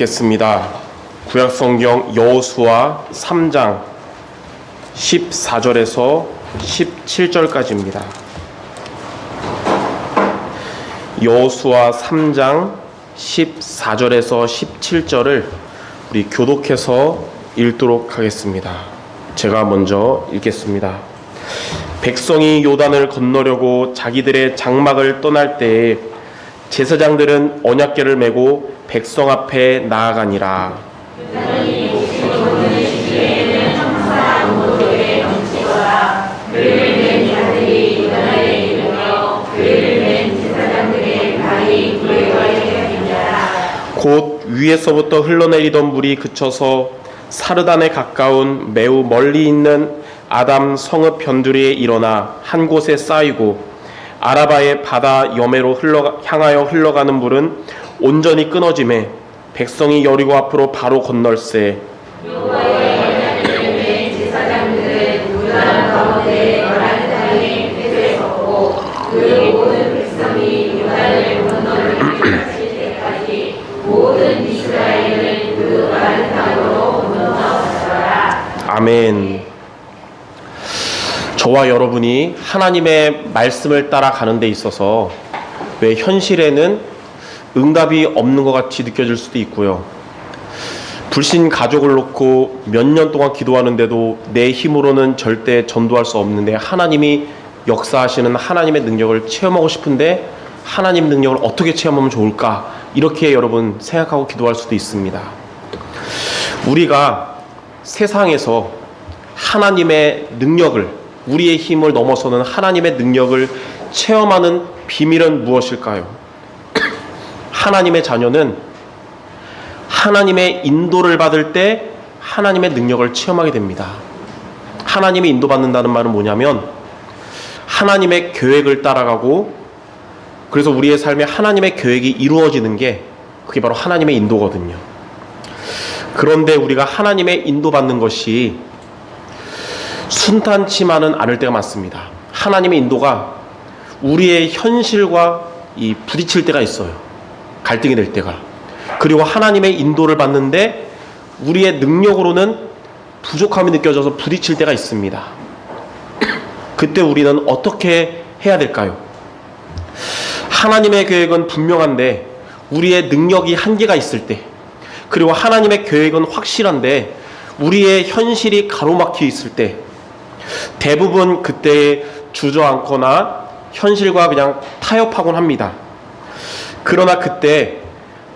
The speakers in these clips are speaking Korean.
읽겠습니다. 구약성경 여호수아 3장 14절에서 17절까지입니다. 여호수아 3장 14절에서 17절을 우리 교독해서 읽도록 하겠습니다. 제가 먼저 읽겠습니다. 백성이 요단을 건너려고 자기들의 장막을 떠날 때에 제사장들은 언약궤를 메고 백성 앞에 나아가니라. 곧 위에서부터 흘러내리던 물이 그쳐서 사르단에 가까운 매우 멀리 있는 아담 성읍 변두리에 일어나 한 곳에 쌓이고 아라바의 바다 여매로 향하여 흘러가는 물은 온전히 끊어지매 백성이 여리고 앞으로 바로 건널세. 아멘. 저와 여러분이 하나님의 말씀을 따라가는 데 있어서 왜 현실에는 응답이 없는 것 같이 느껴질 수도 있고요. 불신 가족을 놓고 몇 년 동안 기도하는데도 내 힘으로는 절대 전도할 수 없는데 하나님이 역사하시는 하나님의 능력을 체험하고 싶은데 하나님 능력을 어떻게 체험하면 좋을까? 이렇게 여러분 생각하고 기도할 수도 있습니다. 우리가 세상에서 하나님의 능력을, 우리의 힘을 넘어서는 하나님의 능력을 체험하는 비밀은 무엇일까요? 하나님의 자녀는 하나님의 인도를 받을 때 하나님의 능력을 체험하게 됩니다. 하나님이 인도받는다는 말은 뭐냐면 하나님의 계획을 따라가고, 그래서 우리의 삶에 하나님의 계획이 이루어지는 게 그게 바로 하나님의 인도거든요. 그런데 우리가 하나님의 인도받는 것이 순탄치만은 않을 때가 많습니다. 하나님의 인도가 우리의 현실과 부딪힐 때가 있어요. 갈등이 될 때가. 그리고 하나님의 인도를 받는데 우리의 능력으로는 부족함이 느껴져서 부딪힐 때가 있습니다. 그때 우리는 어떻게 해야 될까요? 하나님의 계획은 분명한데 우리의 능력이 한계가 있을 때, 그리고 하나님의 계획은 확실한데 우리의 현실이 가로막혀 있을 때, 대부분 그때 주저앉거나 현실과 그냥 타협하곤 합니다. 그러나 그때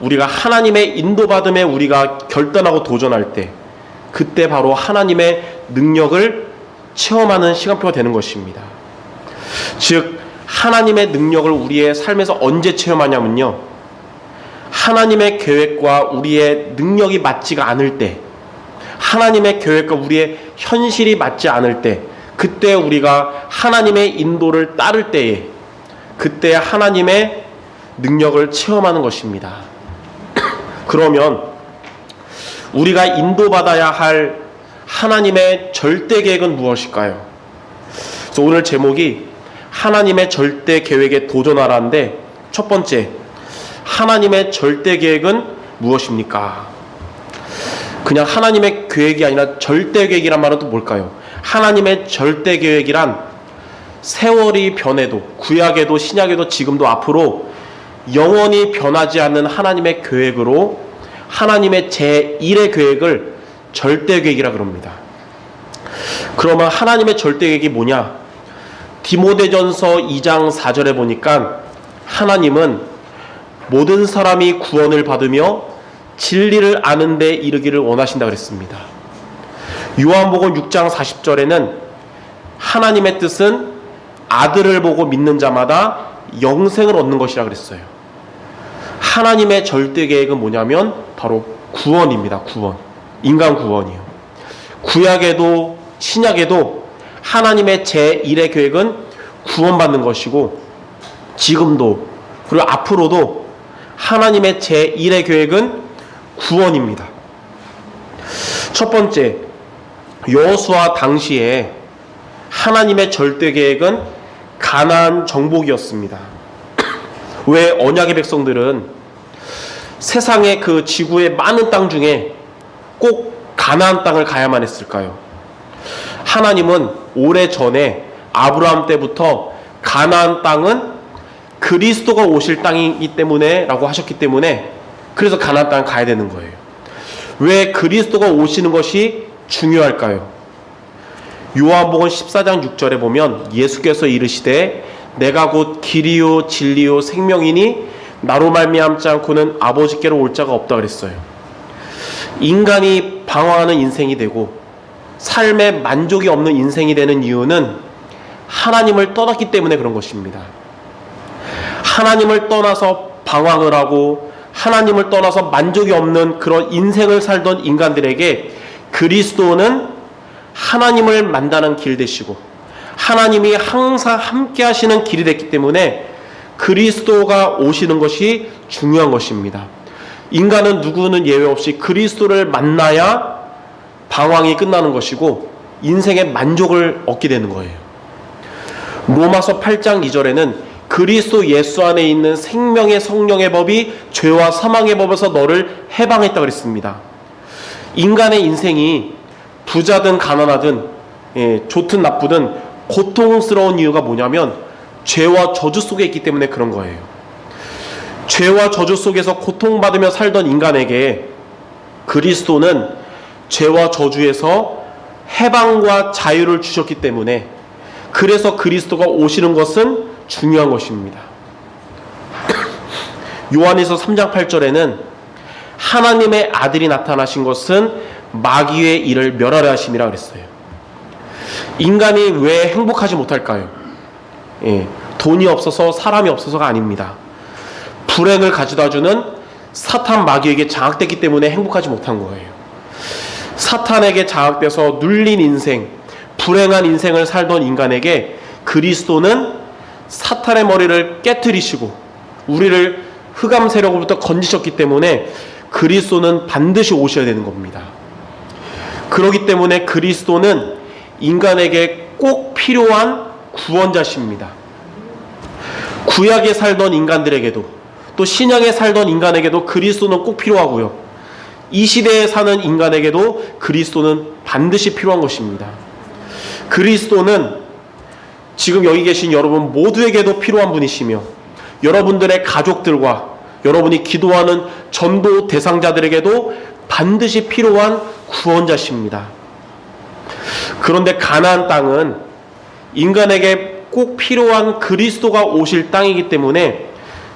우리가 하나님의 인도받음에 우리가 결단하고 도전할 때, 그때 바로 하나님의 능력을 체험하는 시간표가 되는 것입니다. 즉 하나님의 능력을 우리의 삶에서 언제 체험하냐면요, 하나님의 계획과 우리의 능력이 맞지가 않을 때, 하나님의 계획과 우리의 현실이 맞지 않을 때, 그때 우리가 하나님의 인도를 따를 때에 그때 하나님의 능력을 체험하는 것입니다. 그러면 우리가 인도받아야 할 하나님의 절대 계획은 무엇일까요? 그래서 오늘 제목이 하나님의 절대 계획에 도전하라인데, 첫 번째, 하나님의 절대 계획은 무엇입니까? 그냥 하나님의 계획이 아니라 절대 계획이란 말은 또 뭘까요? 하나님의 절대 계획이란 세월이 변해도, 구약에도 신약에도 지금도 앞으로 영원히 변하지 않는 하나님의 계획으로 하나님의 제1의 계획을 절대 계획이라 그럽니다. 그러면 하나님의 절대 계획이 뭐냐? 디모데전서 2장 4절에 보니까 하나님은 모든 사람이 구원을 받으며 진리를 아는 데 이르기를 원하신다 그랬습니다. 요한복음 6장 40절에는 하나님의 뜻은 아들을 보고 믿는 자마다 영생을 얻는 것이라 그랬어요. 하나님의 절대 계획은 뭐냐면 바로 구원입니다. 구원. 인간 구원이요. 구약에도 신약에도 하나님의 제1의 계획은 구원받는 것이고, 지금도 그리고 앞으로도 하나님의 제1의 계획은 구원입니다. 첫 번째, 여호수아 당시에 하나님의 절대 계획은 가나안 정복이었습니다. 왜 언약의 백성들은 세상의 그 지구의 많은 땅 중에 꼭 가나안 땅을 가야만 했을까요? 하나님은 오래전에 아브라함 때부터 가나안 땅은 그리스도가 오실 땅이기 때문에 라고 하셨기 때문에 그래서 가나안 땅을 가야 되는 거예요. 왜 그리스도가 오시는 것이 중요할까요? 요한복음 14장 6절에 보면 예수께서 이르시되 내가 곧 길이요 진리요 생명이니 나로 말미암지 않고는 아버지께로 올 자가 없다 그랬어요. 인간이 방황하는 인생이 되고 삶에 만족이 없는 인생이 되는 이유는 하나님을 떠났기 때문에 그런 것입니다. 하나님을 떠나서 방황을 하고 하나님을 떠나서 만족이 없는 그런 인생을 살던 인간들에게 그리스도는 하나님을 만나는 길 되시고 하나님이 항상 함께 하시는 길이 됐기 때문에 그리스도가 오시는 것이 중요한 것입니다. 인간은 누구는 예외 없이 그리스도를 만나야 방황이 끝나는 것이고 인생의 만족을 얻게 되는 거예요. 로마서 8장 2절에는 그리스도 예수 안에 있는 생명의 성령의 법이 죄와 사망의 법에서 너를 해방했다 그랬습니다. 인간의 인생이 부자든 가난하든 좋든 나쁘든 고통스러운 이유가 뭐냐면 죄와 저주 속에 있기 때문에 그런 거예요. 죄와 저주 속에서 고통받으며 살던 인간에게 그리스도는 죄와 저주에서 해방과 자유를 주셨기 때문에 그래서 그리스도가 오시는 것은 중요한 것입니다. 요한에서 3장 8절에는 하나님의 아들이 나타나신 것은 마귀의 일을 멸하려 하심이라 그랬어요. 인간이 왜 행복하지 못할까요? 돈이 없어서 사람이 없어서가 아닙니다. 불행을 가져다주는 사탄 마귀에게 장악됐기 때문에 행복하지 못한 거예요. 사탄에게 장악돼서 눌린 인생, 불행한 인생을 살던 인간에게 그리스도는 사탄의 머리를 깨트리시고 우리를 흑암 세력으로부터 건지셨기 때문에 그리스도는 반드시 오셔야 되는 겁니다. 그렇기 때문에 그리스도는 인간에게 꼭 필요한 구원자십니다. 구약에 살던 인간들에게도 또 신약에 살던 인간에게도 그리스도는 꼭 필요하고요. 이 시대에 사는 인간에게도 그리스도는 반드시 필요한 것입니다. 그리스도는 지금 여기 계신 여러분 모두에게도 필요한 분이시며 여러분들의 가족들과 여러분이 기도하는 전도 대상자들에게도 반드시 필요한 구원자십니다. 그런데 가나안 땅은 인간에게 꼭 필요한 그리스도가 오실 땅이기 때문에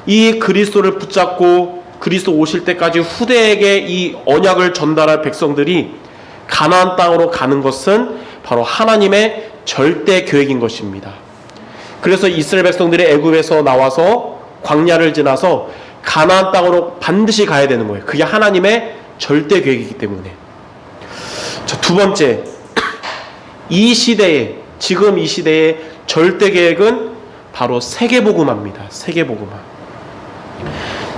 이 그리스도를 붙잡고 그리스도 오실 때까지 후대에게 이 언약을 전달할 백성들이 가나안 땅으로 가는 것은 바로 하나님의 절대 계획인 것입니다. 그래서 이스라엘 백성들이 애굽에서 나와서 광야를 지나서 가나안 땅으로 반드시 가야 되는 거예요. 그게 하나님의 절대 계획이기 때문에. 자, 두 번째, 지금 이 시대의 절대 계획은 바로 세계복음화입니다. 세계복음화.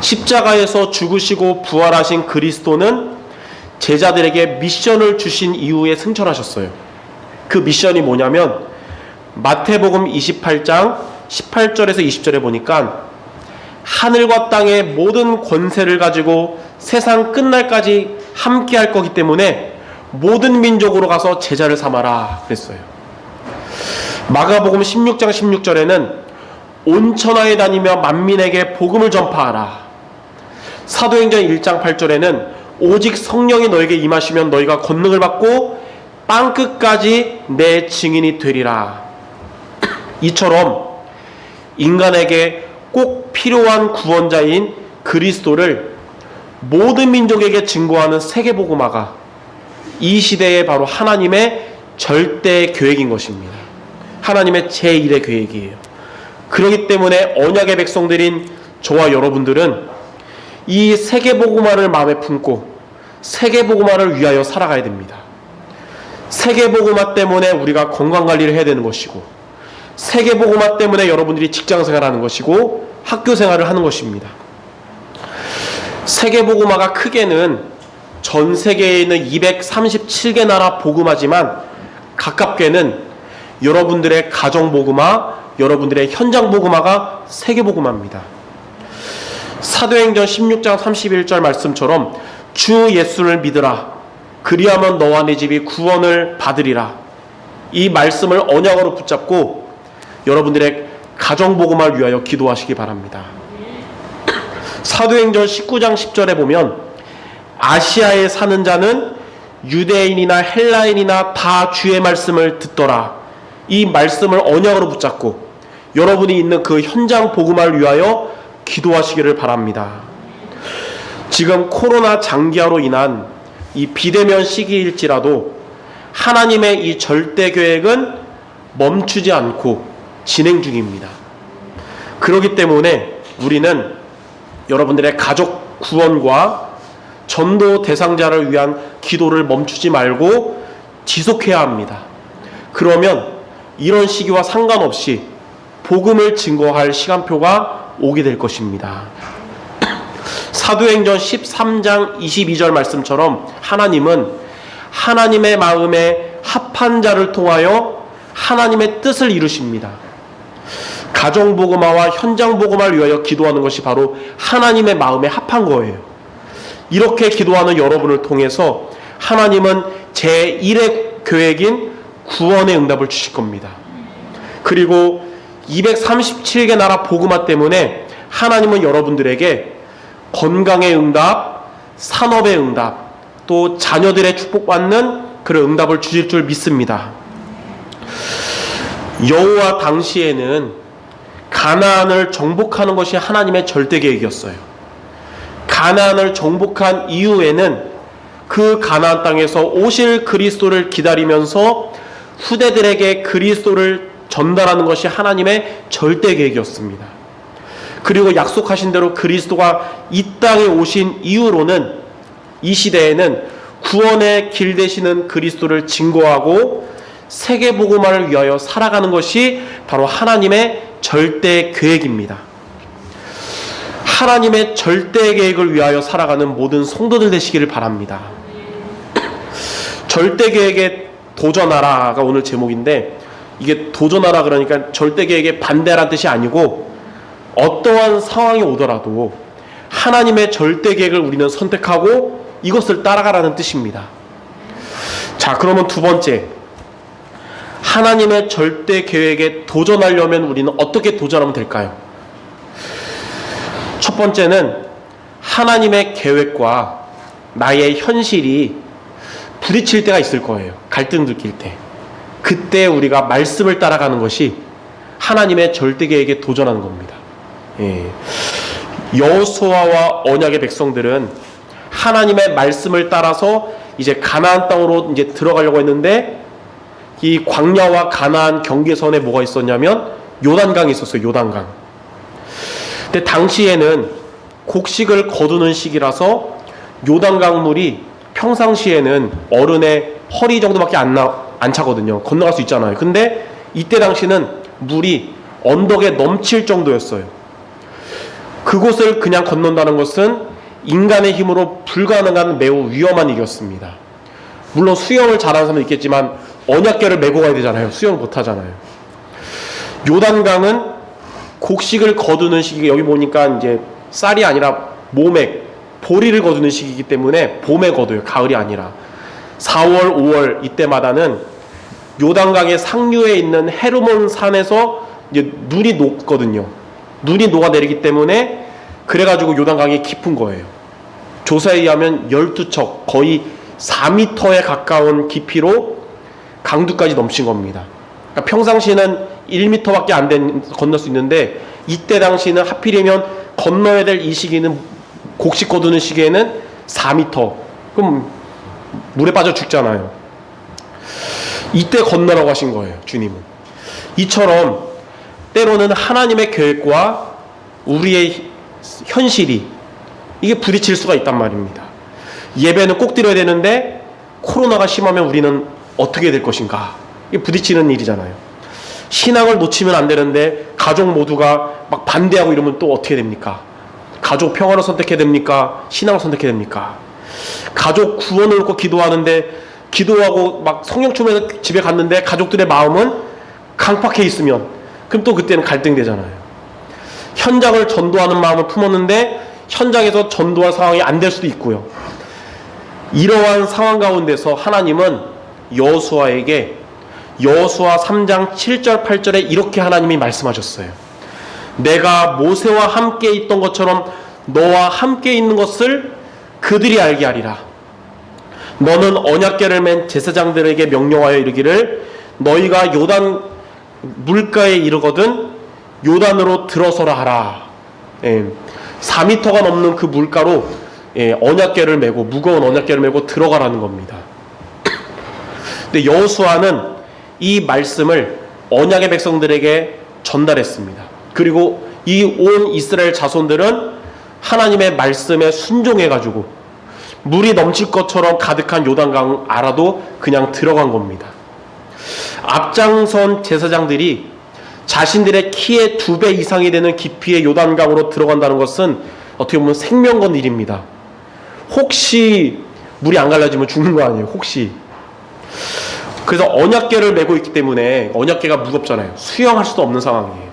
십자가에서 죽으시고 부활하신 그리스도는 제자들에게 미션을 주신 이후에 승천하셨어요. 그 미션이 뭐냐면 마태복음 28장 18절에서 20절에 보니까 하늘과 땅의 모든 권세를 가지고 세상 끝날까지 함께 할 거기 때문에 모든 민족으로 가서 제자를 삼아라 그랬어요. 마가복음 16장 16절에는 온 천하에 다니며 만민에게 복음을 전파하라. 사도행전 1장 8절에는 오직 성령이 너에게 임하시면 너희가 권능을 받고 땅끝까지 내 증인이 되리라. 이처럼 인간에게 꼭 필요한 구원자인 그리스도를 모든 민족에게 증거하는 세계복음화가 이 시대에 바로 하나님의 절대 계획인 것입니다. 하나님의 제1의 계획이에요. 그렇기 때문에 언약의 백성들인 저와 여러분들은 이 세계복음화를 마음에 품고 세계복음화를 위하여 살아가야 됩니다. 세계복음화 때문에 우리가 건강관리를 해야 되는 것이고 세계복음화 때문에 여러분들이 직장생활하는 것이고 학교생활을 하는 것입니다. 세계복음화가 크게는 전 세계에 있는 237개 나라 복음화지만 가깝게는 여러분들의 가정복음화, 여러분들의 현장복음화가 세계복음화입니다. 사도행전 16장 31절 말씀처럼 주 예수를 믿으라. 그리하면 너와 네 집이 구원을 받으리라. 이 말씀을 언약으로 붙잡고 여러분들의 가정복음을 위하여 기도하시기 바랍니다. 사도행전 19장 10절에 보면 아시아에 사는 자는 유대인이나 헬라인이나 다 주의 말씀을 듣더라. 이 말씀을 언약으로 붙잡고 여러분이 있는 그 현장 복음을 위하여 기도하시기를 바랍니다. 지금 코로나 장기화로 인한 이 비대면 시기일지라도 하나님의 이 절대 계획은 멈추지 않고 진행 중입니다. 그렇기 때문에 우리는 여러분들의 가족 구원과 전도 대상자를 위한 기도를 멈추지 말고 지속해야 합니다. 그러면 이런 시기와 상관없이 복음을 증거할 시간표가 오게 될 것입니다. 사도행전 13장 22절 말씀처럼 하나님은 하나님의 마음에 합한 자를 통하여 하나님의 뜻을 이루십니다. 가정복음화와 현장복음화를 위하여 기도하는 것이 바로 하나님의 마음에 합한 거예요. 이렇게 기도하는 여러분을 통해서 하나님은 제1의 계획인 구원의 응답을 주실 겁니다. 그리고 237개 나라 복음화 때문에 하나님은 여러분들에게 건강의 응답, 산업의 응답, 또 자녀들의 축복받는 그런 응답을 주실 줄 믿습니다. 여호와 당시에는 가나안을 정복하는 것이 하나님의 절대 계획이었어요. 가나안을 정복한 이후에는 그 가나안 땅에서 오실 그리스도를 기다리면서 후대들에게 그리스도를 전달하는 것이 하나님의 절대 계획이었습니다. 그리고 약속하신 대로 그리스도가 이 땅에 오신 이후로는 이 시대에는 구원의 길 되시는 그리스도를 증거하고 세계복음화를 위하여 살아가는 것이 바로 하나님의 절대 계획입니다. 하나님의 절대 계획을 위하여 살아가는 모든 성도들 되시기를 바랍니다. 절대 계획에 도전하라가 오늘 제목인데, 이게 도전하라 그러니까 절대 계획에 반대라는 뜻이 아니고 어떠한 상황이 오더라도 하나님의 절대 계획을 우리는 선택하고 이것을 따라가라는 뜻입니다. 자, 그러면 두 번째, 하나님의 절대 계획에 도전하려면 우리는 어떻게 도전하면 될까요? 첫 번째는 하나님의 계획과 나의 현실이 부딪힐 때가 있을 거예요. 갈등 느낄 때. 그때 우리가 말씀을 따라가는 것이 하나님의 절대 계획에 도전하는 겁니다. 여호수아와 언약의 백성들은 하나님의 말씀을 따라서 이제 가나안 땅으로 이제 들어가려고 했는데, 이 광야와 가나안 경계선에 뭐가 있었냐면 요단강이 있었어요. 요단강. 근데 당시에는 곡식을 거두는 시기라서 요단강 물이 평상시에는 어른의 허리 정도밖에 안 차거든요. 건너갈 수 있잖아요. 근데 이때 당시는 물이 언덕에 넘칠 정도였어요. 그곳을 그냥 건넌다는 것은 인간의 힘으로 불가능한 매우 위험한 일이었습니다. 물론 수영을 잘하는 사람은 있겠지만 언약궤를 메고 가야 되잖아요. 수영 못하잖아요. 요단강은 곡식을 거두는 시기, 여기 보니까 이제 쌀이 아니라 모맥, 보리를 거두는 시기이기 때문에 봄에 거둬요. 가을이 아니라. 4월, 5월 이때마다는 요단강의 상류에 있는 헤르몬 산에서 이제 눈이 녹거든요. 눈이 녹아내리기 때문에 그래가지고 요단강이 깊은 거예요. 조사에 의하면 12척, 거의 4m에 가까운 깊이로 강두까지 넘친 겁니다. 그러니까 평상시는 1m밖에 안 된 건널 수 있는데 이때 당시는 하필이면 건너야 될 이 시기는 곡식 거두는 시기에는 4m. 그럼 물에 빠져 죽잖아요. 이때 건너라고 하신 거예요, 주님은. 이처럼 때로는 하나님의 계획과 우리의 현실이 이게 부딪힐 수가 있단 말입니다. 예배는 꼭 드려야 되는데 코로나가 심하면 우리는 어떻게 될 것인가? 이게 부딪히는 일이잖아요. 신앙을 놓치면 안 되는데 가족 모두가 막 반대하고 이러면 또 어떻게 됩니까? 가족 평화를 선택해야 됩니까? 신앙을 선택해야 됩니까? 가족 구원을 놓고 기도하는데, 기도하고 막 성령 충만해서 집에 갔는데 가족들의 마음은 강팍해 있으면 그럼 또 그때는 갈등되잖아요. 현장을 전도하는 마음을 품었는데 현장에서 전도할 상황이 안 될 수도 있고요. 이러한 상황 가운데서 하나님은 여호수아에게 여호수아 3장 7절 8절에 이렇게 하나님이 말씀하셨어요. 내가 모세와 함께 있던 것처럼 너와 함께 있는 것을 그들이 알게 하리라. 너는 언약궤를 맨 제사장들에게 명령하여 이르기를 너희가 요단 물가에 이르거든 요단으로 들어서라 하라. 4m가 넘는 그 물가로 언약궤를 메고 무거운 언약궤를 메고 들어가라는 겁니다. 근데 여호수아는 이 말씀을 언약의 백성들에게 전달했습니다. 그리고 이 온 이스라엘 자손들은 하나님의 말씀에 순종해가지고 물이 넘칠 것처럼 가득한 요단강 알아도 그냥 들어간 겁니다. 앞장선 제사장들이 자신들의 키의 2배 이상이 되는 깊이의 요단강으로 들어간다는 것은 어떻게 보면 생명 건 일입니다. 혹시 물이 안 갈라지면 죽는 거 아니에요? 혹시. 그래서 언약궤를 메고 있기 때문에 언약궤가 무겁잖아요. 수영할 수도 없는 상황이에요.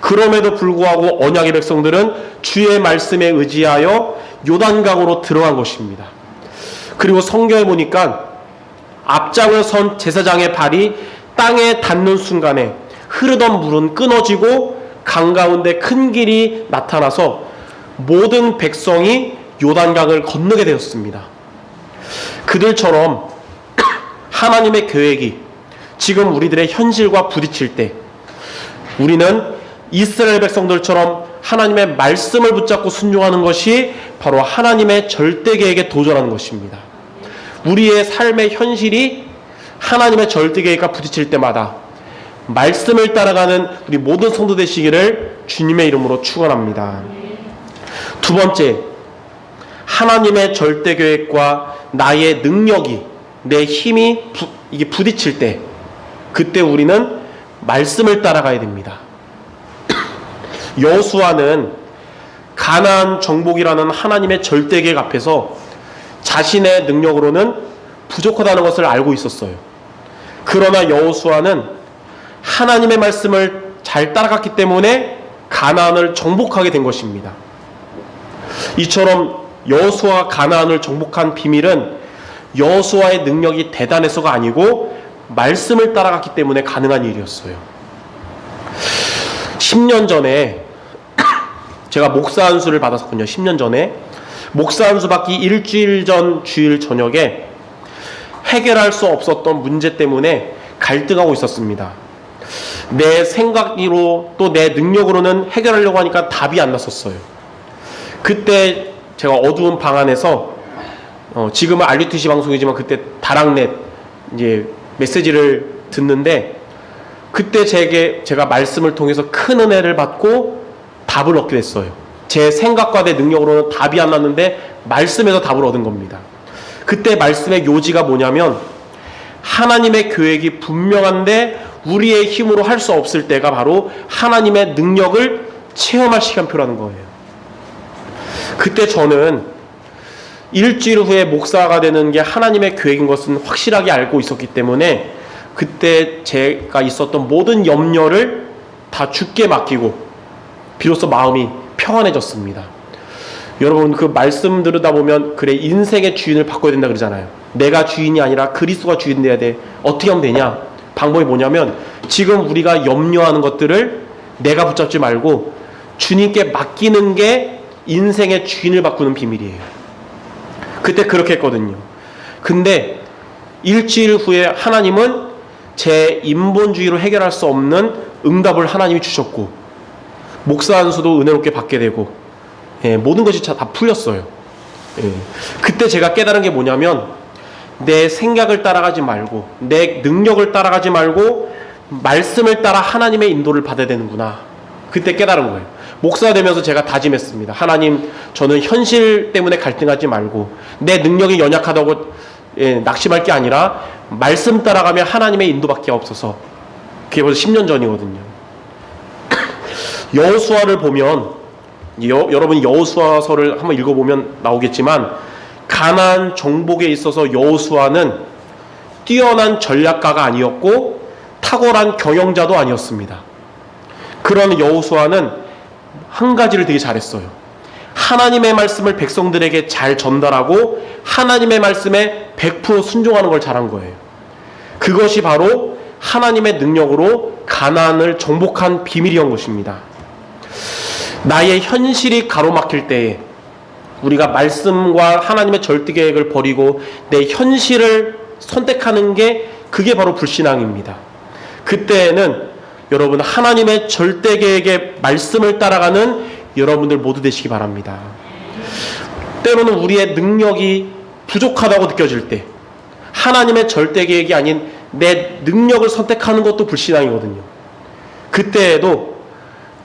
그럼에도 불구하고 언약의 백성들은 주의 말씀에 의지하여 요단강으로 들어간 것입니다. 그리고 성경에 보니까 앞장을 선 제사장의 발이 땅에 닿는 순간에 흐르던 물은 끊어지고 강 가운데 큰 길이 나타나서 모든 백성이 요단강을 건너게 되었습니다. 그들처럼 하나님의 계획이 지금 우리들의 현실과 부딪힐 때 우리는 이스라엘 백성들처럼 하나님의 말씀을 붙잡고 순종하는 것이 바로 하나님의 절대 계획에 도전하는 것입니다. 우리의 삶의 현실이 하나님의 절대 계획과 부딪힐 때마다 말씀을 따라가는 우리 모든 성도 되시기를 주님의 이름으로 축원합니다. 두 번째, 하나님의 절대 계획과 나의 능력이 내 힘이 이게 부딪힐 때 그때 우리는 말씀을 따라가야 됩니다. 여호수아는 가나안 정복이라는 하나님의 절대 계획 앞에서 자신의 능력으로는 부족하다는 것을 알고 있었어요. 그러나 여호수아는 하나님의 말씀을 잘 따라갔기 때문에 가나안을 정복하게 된 것입니다. 이처럼 여호수아가 가나안을 정복한 비밀은 여호수아의 능력이 대단해서가 아니고 말씀을 따라갔기 때문에 가능한 일이었어요. 10년 전에 제가 목사 안수를 받았었거든요. 10년 전에 목사 안수 받기 일주일 전 주일 저녁에 해결할 수 없었던 문제 때문에 갈등하고 있었습니다. 내 생각으로 또 내 능력으로는 해결하려고 하니까 답이 안 났었어요. 그때 제가 어두운 방 안에서 지금은 RUTC 방송이지만 그때 다락넷 이제 메시지를 듣는데 그때 제가 말씀을 통해서 큰 은혜를 받고 답을 얻게 됐어요. 제 생각과 내 능력으로는 답이 안 났는데 말씀에서 답을 얻은 겁니다. 그때 말씀의 요지가 뭐냐면 하나님의 계획이 분명한데 우리의 힘으로 할 수 없을 때가 바로 하나님의 능력을 체험할 시간표라는 거예요. 그때 저는 일주일 후에 목사가 되는 게 하나님의 계획인 것은 확실하게 알고 있었기 때문에 그때 제가 있었던 모든 염려를 다 주께 맡기고 비로소 마음이 평안해졌습니다. 여러분 그 말씀 들으다 보면 그래 인생의 주인을 바꿔야 된다 그러잖아요. 내가 주인이 아니라 그리스도가 주인 돼야 돼. 어떻게 하면 되냐? 방법이 뭐냐면 지금 우리가 염려하는 것들을 내가 붙잡지 말고 주님께 맡기는 게 인생의 주인을 바꾸는 비밀이에요. 그때 그렇게 했거든요. 근데 일주일 후에 하나님은 제 인본주의로 해결할 수 없는 응답을 하나님이 주셨고 목사 안수도 은혜롭게 받게 되고 모든 것이 다 풀렸어요. 그때 제가 깨달은 게 뭐냐면 내 생각을 따라가지 말고 내 능력을 따라가지 말고 말씀을 따라 하나님의 인도를 받아야 되는구나. 그때 깨달은 거예요. 목사가 되면서 제가 다짐했습니다. 하나님, 저는 현실 때문에 갈등하지 말고 내 능력이 연약하다고 낙심할 게 아니라 말씀 따라가며 하나님의 인도밖에 없어서. 그게 벌써 10년 전이거든요. 여호수아를 보면 여러분이 여호수아서를 한번 읽어보면 나오겠지만 가나안 정복에 있어서 여호수아는 뛰어난 전략가가 아니었고 탁월한 경영자도 아니었습니다. 그런 여호수아는 한 가지를 되게 잘했어요. 하나님의 말씀을 백성들에게 잘 전달하고 하나님의 말씀에 100% 순종하는 걸 잘한 거예요. 그것이 바로 하나님의 능력으로 가나안을 정복한 비밀이었던 것입니다. 나의 현실이 가로막힐 때에 우리가 말씀과 하나님의 절대 계획을 버리고 내 현실을 선택하는 게 그게 바로 불신앙입니다. 그때에는 여러분 하나님의 절대 계획의 말씀을 따라가는 여러분들 모두 되시기 바랍니다. 때로는 우리의 능력이 부족하다고 느껴질 때 하나님의 절대 계획이 아닌 내 능력을 선택하는 것도 불신앙이거든요. 그때에도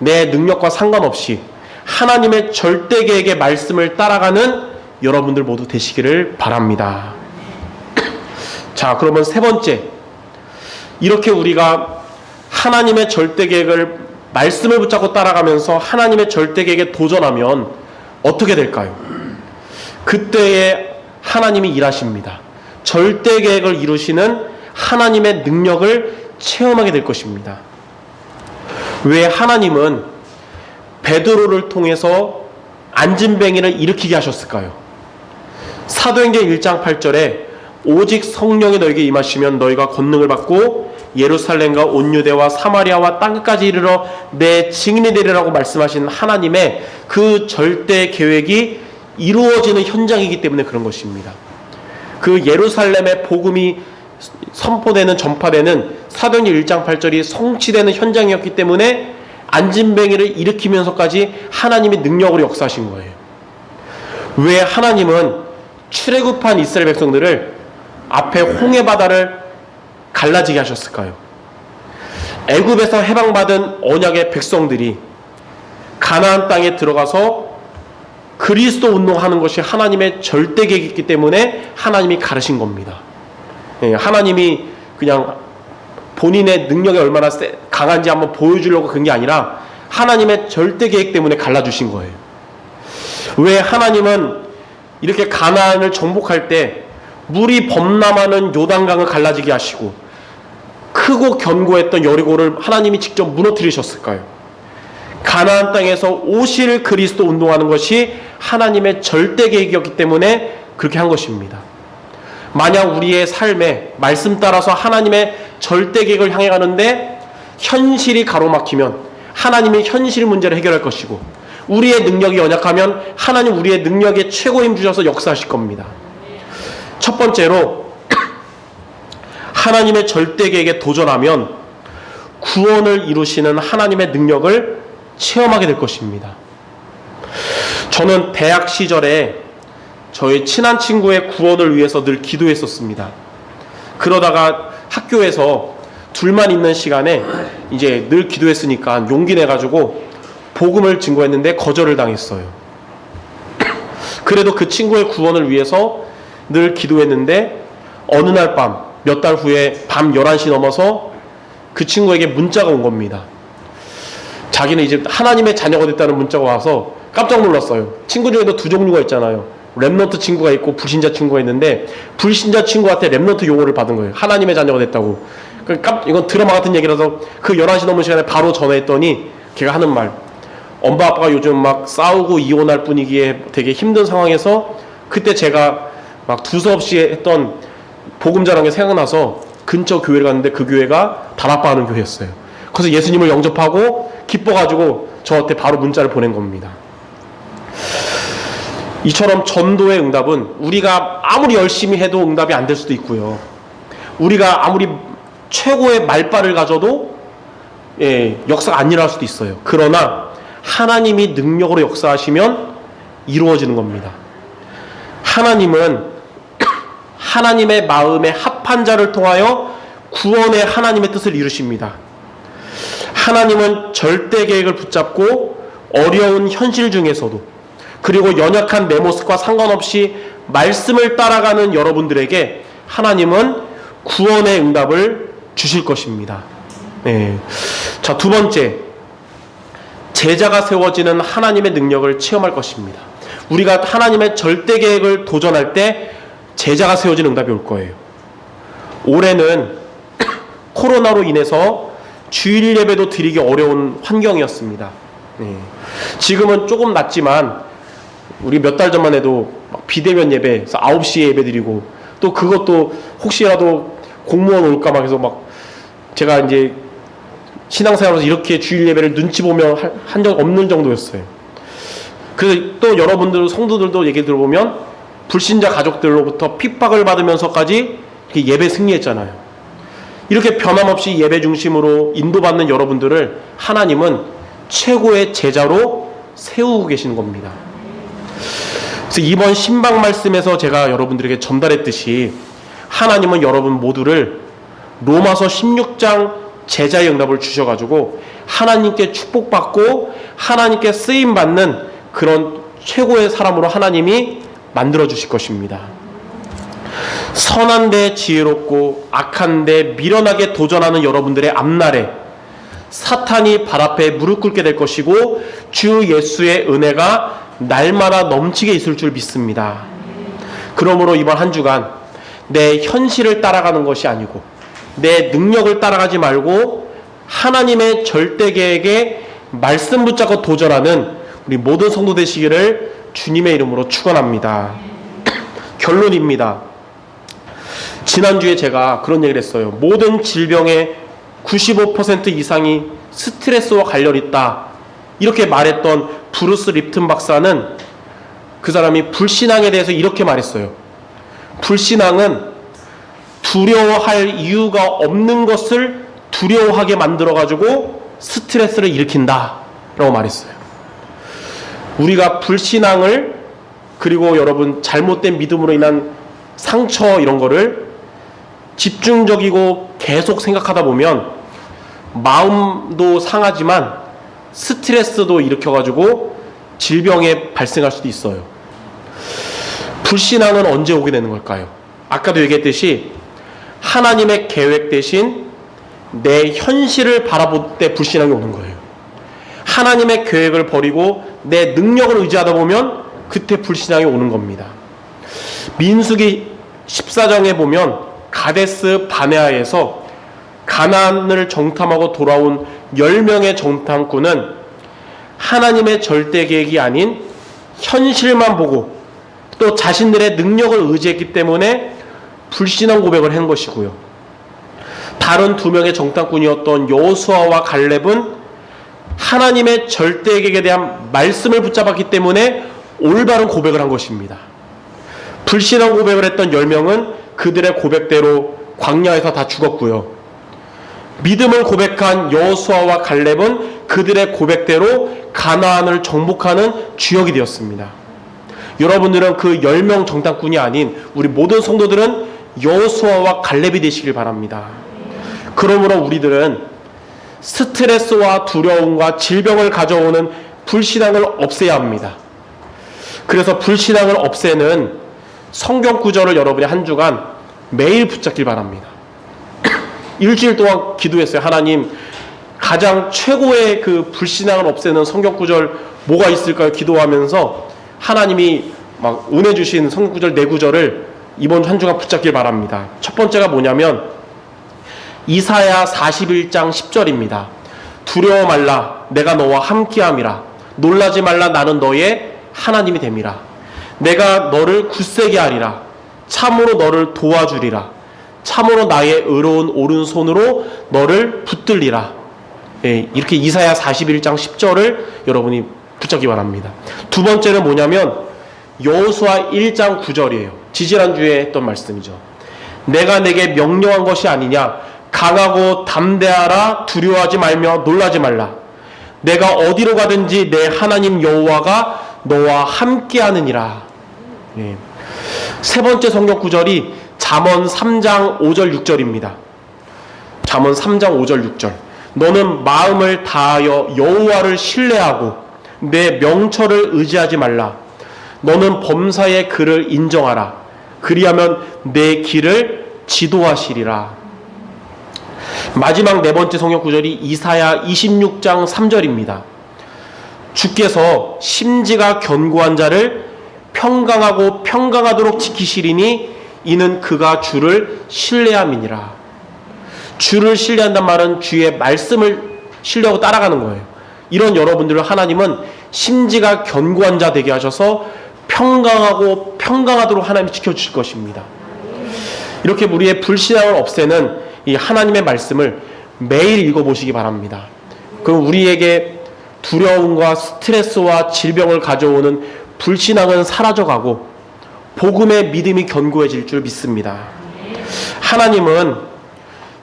내 능력과 상관없이 하나님의 절대 계획의 말씀을 따라가는 여러분들 모두 되시기를 바랍니다. 자, 그러면 세 번째, 이렇게 우리가 하나님의 절대 계획을 말씀을 붙잡고 따라가면서 하나님의 절대 계획에 도전하면 어떻게 될까요? 그때에 하나님이 일하십니다. 절대 계획을 이루시는 하나님의 능력을 체험하게 될 것입니다. 왜 하나님은 베드로를 통해서 안진뱅이를 일으키게 하셨을까요? 사도행전 1장 8절에 오직 성령이 너에게 임하시면 너희가 권능을 받고 예루살렘과 온 유대와 사마리아와 땅끝까지 이르러 내 증인이 되리라고 말씀하신 하나님의 그 절대 계획이 이루어지는 현장이기 때문에 그런 것입니다. 그 예루살렘의 복음이 선포되는 전파되는 사도행전 1장 8절이 성취되는 현장이었기 때문에 안진뱅이를 일으키면서까지 하나님이 능력으로 역사하신 거예요. 왜 하나님은 출애굽한 이스라엘 백성들을 앞에 홍해 바다를 갈라지게 하셨을까요? 애굽에서 해방받은 언약의 백성들이 가나안 땅에 들어가서 그리스도 운동하는 것이 하나님의 절대 계획이기 때문에 하나님이 가르신 겁니다. 하나님이 그냥 본인의 능력이 얼마나 강한지 한번 보여주려고 그런 게 아니라 하나님의 절대 계획 때문에 갈라주신 거예요. 왜 하나님은 이렇게 가나안을 정복할 때 물이 범람하는 요단강을 갈라지게 하시고 크고 견고했던 여리고를 하나님이 직접 무너뜨리셨을까요? 가나안 땅에서 오실 그리스도 운동하는 것이 하나님의 절대 계획이었기 때문에 그렇게 한 것입니다. 만약 우리의 삶에 말씀 따라서 하나님의 절대 계획을 향해 가는데 현실이 가로막히면 하나님이 현실 문제를 해결할 것이고 우리의 능력이 연약하면 하나님 우리의 능력에 최고 힘 주셔서 역사하실 겁니다. 첫 번째로 하나님의 절대 계획에 도전하면 구원을 이루시는 하나님의 능력을 체험하게 될 것입니다. 저는 대학 시절에 저희 친한 친구의 구원을 위해서 늘 기도했었습니다. 그러다가 학교에서 둘만 있는 시간에 이제 늘 기도했으니까 용기 내가지고 복음을 증거했는데 거절을 당했어요. 그래도 그 친구의 구원을 위해서 늘 기도했는데 어느 날 밤, 몇 달 후에 밤 11시 넘어서 그 친구에게 문자가 온 겁니다. 자기는 이제 하나님의 자녀가 됐다는 문자가 와서 깜짝 놀랐어요. 친구 중에도 두 종류가 있잖아요. 렘넌트 친구가 있고 불신자 친구가 있는데 불신자 친구한테 렘넌트 용어를 받은 거예요. 하나님의 자녀가 됐다고. 이건 드라마 같은 얘기라서 그 11시 넘은 시간에 바로 전화했더니 걔가 하는 말, 엄마 아빠가 요즘 막 싸우고 이혼할 분위기에 되게 힘든 상황에서 그때 제가 막 두서없이 했던 복음 자랑이 생각나서 근처 교회를 갔는데 그 교회가 다락방하는 교회였어요. 그래서 예수님을 영접하고 기뻐가지고 저한테 바로 문자를 보낸 겁니다. 이처럼 전도의 응답은 우리가 아무리 열심히 해도 응답이 안 될 수도 있고요. 우리가 아무리 최고의 말발을 가져도 역사가 안 일어날 수도 있어요. 그러나 하나님이 능력으로 역사하시면 이루어지는 겁니다. 하나님은 하나님의 마음에 합한 자를 통하여 구원의 하나님의 뜻을 이루십니다. 하나님은 절대 계획을 붙잡고 어려운 현실 중에서도 그리고 연약한 내 모습과 상관없이 말씀을 따라가는 여러분들에게 하나님은 구원의 응답을 주실 것입니다. 자, 두 번째, 제자가 세워지는 하나님의 능력을 체험할 것입니다. 우리가 하나님의 절대 계획을 도전할 때 제자가 세워지는 응답이 올 거예요. 올해는 코로나로 인해서 주일 예배도 드리기 어려운 환경이었습니다. 지금은 조금 낫지만 우리 몇 달 전만 해도 막 비대면 예배, 9시에 예배 드리고, 또 그것도 혹시라도 공무원 올까 막 해서 막 제가 이제 신앙생활에서 이렇게 주일 예배를 눈치 보며 한 적 없는 정도였어요. 그래서 또 여러분들 성도들도 얘기 들어보면 불신자 가족들로부터 핍박을 받으면서까지 예배 승리했잖아요. 이렇게 변함없이 예배 중심으로 인도받는 여러분들을 하나님은 최고의 제자로 세우고 계시는 겁니다. 그래서 이번 신방 말씀에서 제가 여러분들에게 전달했듯이 하나님은 여러분 모두를 로마서 16장 제자의 응답을 주셔가지고 하나님께 축복받고 하나님께 쓰임받는 그런 최고의 사람으로 하나님이 만들어주실 것입니다. 선한데 지혜롭고 악한데 미련하게 도전하는 여러분들의 앞날에 사탄이 발 앞에 무릎 꿇게 될 것이고 주 예수의 은혜가 날마다 넘치게 있을 줄 믿습니다. 그러므로 이번 한 주간 내 현실을 따라가는 것이 아니고 내 능력을 따라가지 말고 하나님의 절대 계획에 말씀 붙잡고 도전하는 우리 모든 성도 되시기를 주님의 이름으로 축원합니다. 결론입니다. 지난주에 제가 그런 얘기를 했어요. 모든 질병의 95% 이상이 스트레스와 관련 있다. 이렇게 말했던 브루스 립튼 박사는 그 사람이 불신앙에 대해서 이렇게 말했어요. 불신앙은 두려워할 이유가 없는 것을 두려워하게 만들어가지고 스트레스를 일으킨다 라고 말했어요. 우리가 불신앙을 그리고 여러분 잘못된 믿음으로 인한 상처 이런 거를 집중적이고 계속 생각하다 보면 마음도 상하지만 스트레스도 일으켜가지고 질병에 발생할 수도 있어요. 불신앙은 언제 오게 되는 걸까요? 아까도 얘기했듯이 하나님의 계획 대신 내 현실을 바라볼 때 불신앙이 오는 거예요. 하나님의 계획을 버리고 내 능력을 의지하다 보면 그때 불신앙이 오는 겁니다. 민수기 14장에 보면 가데스 바네아에서 가나안을 정탐하고 돌아온 10명의 정탐꾼은 하나님의 절대 계획이 아닌 현실만 보고 또 자신들의 능력을 의지했기 때문에 불신앙 고백을 한 것이고요. 다른 2명의 정탐꾼이었던 여호수아와 갈렙은 하나님의 절대 계획에 대한 말씀을 붙잡았기 때문에 올바른 고백을 한 것입니다. 불신앙 고백을 했던 10명은 그들의 고백대로 광야에서 다 죽었고요. 믿음을 고백한 여호수아와 갈렙은 그들의 고백대로 가나안을 정복하는 주역이 되었습니다. 여러분들은 그 10명 정탐꾼이 아닌 우리 모든 성도들은 여호수아와 갈렙이 되시길 바랍니다. 그러므로 우리들은 스트레스와 두려움과 질병을 가져오는 불신앙을 없애야 합니다. 그래서 불신앙을 없애는 성경 구절을 여러분이 한 주간 매일 붙잡길 바랍니다. 일주일 동안 기도했어요. 하나님, 가장 최고의 그 불신앙을 없애는 성경 구절 뭐가 있을까요? 기도하면서 하나님이 막 은혜 주신 성경 구절 4구절을 이번 한 주간 붙잡길 바랍니다. 첫 번째가 뭐냐면 이사야 41장 10절입니다. 두려워 말라, 내가 너와 함께함이라. 놀라지 말라, 나는 너의 하나님이 됨이라. 내가 너를 굳세게 하리라. 참으로 너를 도와주리라. 참으로 나의 의로운 오른손으로 너를 붙들리라. 예, 이렇게 이사야 41장 10절을 여러분이 붙잡기 바랍니다. 두 번째는 뭐냐면 여호수아 1장 9절이에요. 지지난주에 했던 말씀이죠. 내가 내게 명령한 것이 아니냐. 강하고 담대하라. 두려워하지 말며 놀라지 말라. 내가 어디로 가든지 내 하나님 여호와가 너와 함께하느니라. 예. 세 번째 성경 구절이 잠언 3장 5절 6절입니다. 잠언 3장 5절 6절. 너는 마음을 다하여 여호와를 신뢰하고 내 명철을 의지하지 말라. 너는 범사의 그를 인정하라. 그리하면 내 길을 지도하시리라. 마지막 네 번째 성경 구절이 이사야 26장 3절입니다. 주께서 심지가 견고한 자를 평강하고 평강하도록 지키시리니 이는 그가 주를 신뢰함이니라. 주를 신뢰한단 말은 주의 말씀을 신뢰하고 따라가는 거예요. 이런 여러분들을 하나님은 심지가 견고한 자 되게 하셔서 평강하고 평강하도록 하나님이 지켜주실 것입니다. 이렇게 우리의 불신앙을 없애는 이 하나님의 말씀을 매일 읽어보시기 바랍니다. 그럼 우리에게 두려움과 스트레스와 질병을 가져오는 불신앙은 사라져가고 복음의 믿음이 견고해질 줄 믿습니다. 하나님은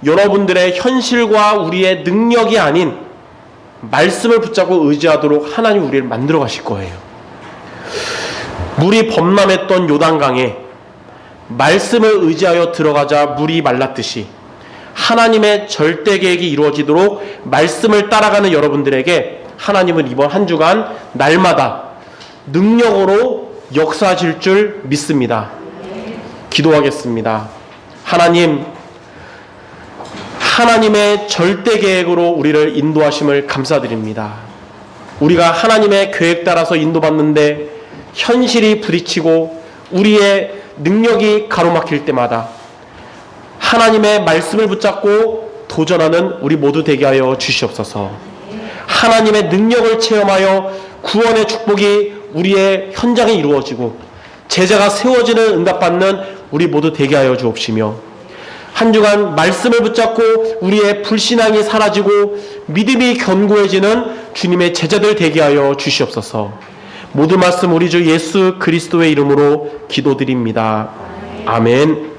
여러분들의 현실과 우리의 능력이 아닌 말씀을 붙잡고 의지하도록 하나님 우리를 만들어 가실 거예요. 물이 범람했던 요단강에 말씀을 의지하여 들어가자 물이 말랐듯이 하나님의 절대 계획이 이루어지도록 말씀을 따라가는 여러분들에게 하나님은 이번 한 주간 날마다 능력으로 역사하실 줄 믿습니다. 기도하겠습니다. 하나님의 절대 계획으로 우리를 인도하심을 감사드립니다. 우리가 하나님의 계획 따라서 인도받는데 현실이 부딪히고 우리의 능력이 가로막힐 때마다 하나님의 말씀을 붙잡고 도전하는 우리 모두 되게 하여 주시옵소서. 하나님의 능력을 체험하여 구원의 축복이 우리의 현장에 이루어지고 제자가 세워지는 응답받는 우리 모두 되게 하여 주옵시며, 한 주간 말씀을 붙잡고 우리의 불신앙이 사라지고 믿음이 견고해지는 주님의 제자들 되게 하여 주시옵소서. 모든 말씀 우리 주 예수 그리스도의 이름으로 기도드립니다. 아멘.